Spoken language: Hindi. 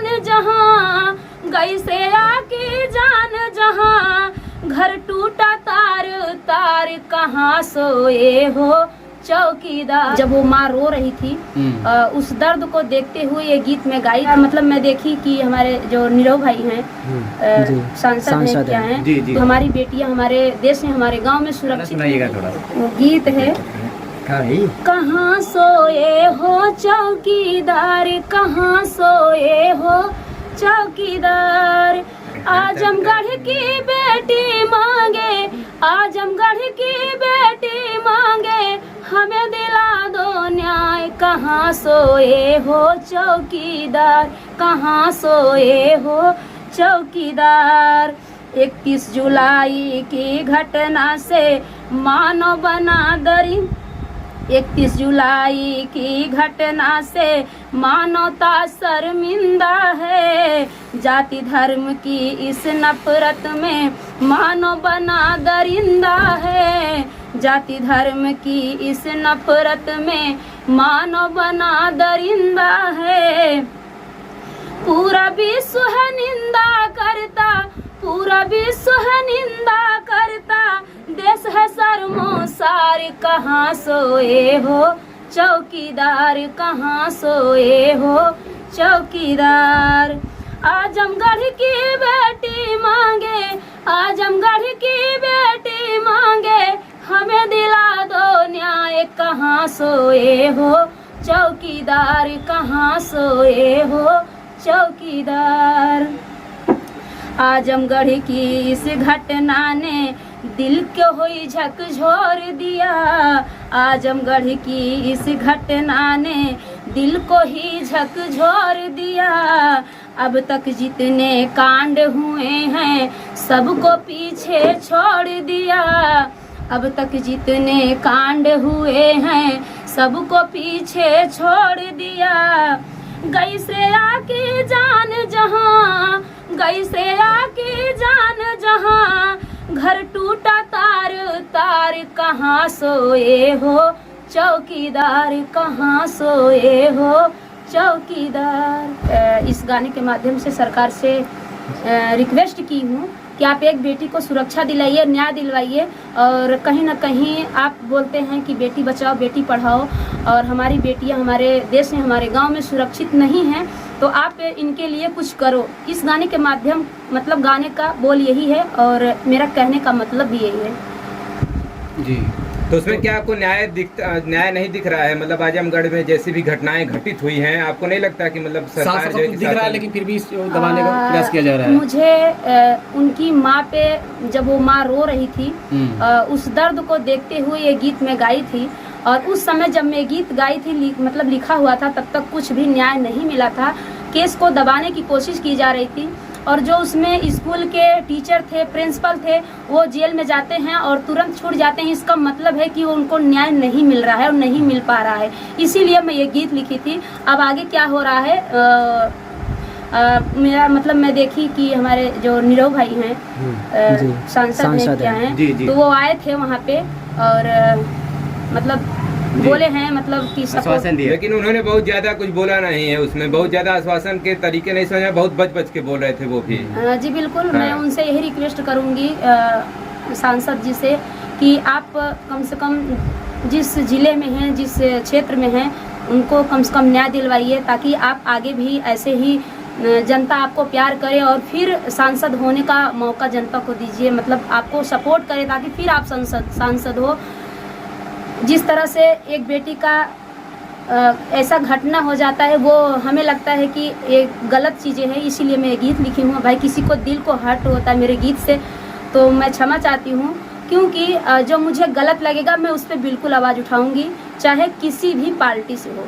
जान जहाँ, गई से आके जान जहाँ, घर टूटा तार तार कहाँ सोए हो चौकीदार। जब वो माँ रो रही थी उस दर्द को देखते हुए ये गीत में गाई। मतलब मैं देखी कि हमारे जो नीरव भाई हैं सांसद हैं क्या हैं, तो हमारी बेटियां हमारे देश में हमारे गांव में सुरक्षित वो गीत है। कहाँ सोए हो चौकीदार, कहाँ सोए हो चौकीदार, आजमगढ़ की बेटी मांगे, आजमगढ़ की बेटी मांगे, हमें दिला दो न्याय, कहाँ सोए हो चौकीदार, कहाँ सोए हो चौकीदार। 31 जुलाई की घटना से मानो बना दरी, 31 जुलाई की घटना से मानवता शर्मिंदा है, जाति धर्म की इस नफरत में मानव बना दरिंदा है, जाति धर्म की इस नफरत में मानव बना दरिंदा है। पूरा विश्व है निंदा करता, पूरा विश्व है निंदा करता, देश है शर्मोसार, कहाँ सोए हो चौकीदार, कहाँ सोए हो चौकीदार। आजमगढ़ की बेटी मांगे, आजमगढ़ की बेटी मांगे, हमें दिला दो न्याय, कहाँ सोए हो चौकीदार, कहाँ सोए हो चौकीदार। आजमगढ़ की इस घटना ने दिल को हुई झकझोर दिया, आजमगढ़ की इस घटना ने दिल को ही झकझोर दिया। अब तक जितने कांड हुए हैं सबको पीछे छोड़ दिया, अब तक जितने कांड हुए हैं सबको पीछे छोड़ दिया। गई से आके जान जहाँ, गई से आके जान जहाँ, घर टूटा तार तार कहाँ सोए हो चौकीदार, कहाँ सोए हो चौकीदार। इस गाने के माध्यम से सरकार से रिक्वेस्ट की हूँ कि आप एक बेटी को सुरक्षा दिलाइए, न्याय दिलवाइए। और कहीं ना कहीं आप बोलते हैं कि बेटी बचाओ बेटी पढ़ाओ, और हमारी बेटियां हमारे देश में हमारे गांव में सुरक्षित नहीं हैं, तो आप इनके लिए कुछ करो। इस गाने के माध्यम मतलब गाने का बोल यही है और मेरा कहने का मतलब भी यही है जी। तो उसमें क्या आपको न्याय नहीं दिख रहा है? मतलब आजमगढ़ में जैसी भी घटनाएं घटित हुई हैं, आपको नहीं लगता कि मतलब सरकार जो दिख रहा है लेकिन फिर भी दबाने का प्रयास किया जा रहा है? मुझे उनकी माँ पे जब वो माँ रो रही थी उस दर्द को देखते हुए ये गीत में गाई थी। और उस समय जब मैं गीत गाई थी मतलब लिखा हुआ था, तब तक कुछ भी न्याय नहीं मिला था। केस को दबाने की कोशिश की जा रही थी, और जो उसमें स्कूल के टीचर थे, प्रिंसिपल थे, वो जेल में जाते हैं और तुरंत छूट जाते हैं। इसका मतलब है कि उनको न्याय नहीं मिल रहा है और नहीं मिल पा रहा है। इसीलिए मैं ये गीत लिखी थी। अब आगे क्या हो रहा है मेरा मतलब मैं देखी कि हमारे जो नीरव भाई हैं सांसद हैं क्या हैं, तो वो आए थे वहाँ पे और मतलब बोले हैं मतलब कि आश्वासन दिया, लेकिन उन्होंने बहुत ज्यादा कुछ बोला नहीं है उसमें, बहुत ज्यादा आश्वासन के तरीके नहीं समझा, बहुत बच के बोल रहे थे वो भी। जी बिल्कुल। मैं उनसे यही रिक्वेस्ट करूंगी सांसद जी से कि आप कम से कम जिस जिले में हैं, जिस क्षेत्र में हैं, उनको कम से कम न्याय दिलवाइए, ताकि आप आगे भी ऐसे ही जनता आपको प्यार करे और फिर सांसद होने का मौका जनता को दीजिए, मतलब आपको सपोर्ट करे ताकि फिर आप सांसद हो। जिस तरह से एक बेटी का ऐसा घटना हो जाता है, वो हमें लगता है कि ये गलत चीज़ें हैं, इसीलिए मैं ये गीत लिखी हूँ। भाई किसी को दिल को हर्ट होता है मेरे गीत से, तो मैं क्षमा चाहती हूँ, क्योंकि जो मुझे गलत लगेगा मैं उस पर बिल्कुल आवाज़ उठाऊँगी, चाहे किसी भी पार्टी से हो।